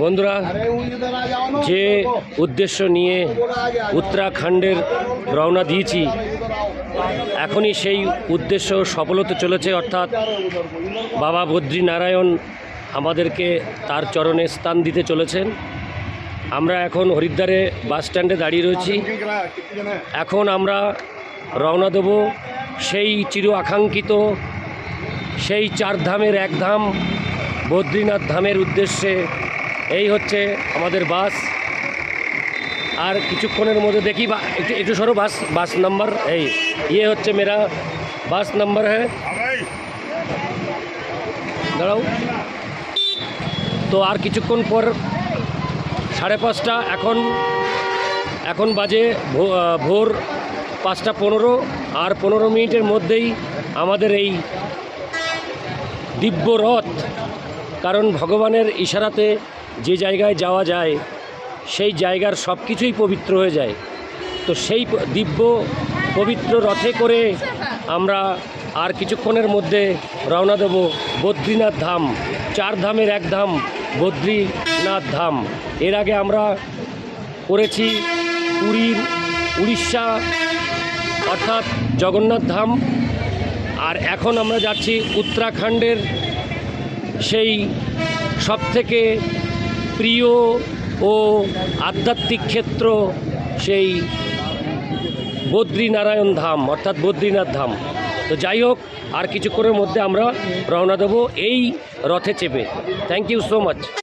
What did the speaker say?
বন্ধুরা, যে উদ্দেশ্য নিয়ে উত্তরাখণ্ডের রওনা দিয়েছি, এখনই সেই উদ্দেশ্য সফল হতে চলেছে। অর্থাৎ বাবা বদ্রীনারায়ণ আমাদেরকে তার চরণে স্থান দিতে চলেছেন। আমরা এখন হরিদ্বারে বাস স্ট্যান্ডে দাঁড়িয়ে রয়েছি। এখন আমরা রওনা দেব সেই চির আকাঙ্ক্ষিত সেই চার ধামের এক ধাম বদ্রীনাথ ধামের উদ্দেশ্যে। এই হচ্ছে আমাদের বাস। আর কিছুক্ষণের মধ্যে দেখি একটু সরো, বাস নাম্বার এই ये হচ্ছে মেরা বাস নাম্বার হ্যাঁ, দাঁড়াও। তো আর কিছুক্ষণ পর 5:30, এখন বাজে ভোর 5:15, আর 15 মিনিটের মধ্যেই আমাদের এই দিব্য রথ, কারণ ভগবানের ইশারাতে যে জায়গায় যাওয়া যায় সেই জায়গার সব কিছুই পবিত্র হয়ে যায়। তো সেই দিব্য পবিত্র রথে করে আমরা আর কিছুক্ষণের মধ্যে রওনা দেব বদ্রীনাথ ধাম, চার ধামের এক ধাম বদ্রীনাথ ধাম। এর আগে আমরা করেছি পুরীর উড়িষ্যা অর্থাৎ জগন্নাথ ধাম, আর এখন আমরা যাচ্ছি উত্তরাখণ্ডের সেই সবথেকে প্রিয় ও আধ্যাত্মিক ক্ষেত্র, সেই বদ্রীনারায়ণ ধাম অর্থাৎ বদ্রীনাথ ধাম। তো যাই হোক, আর কিছুক্ষণের মধ্যে আমরা রওনা দেব এই রথে চেপে। Thank you so much.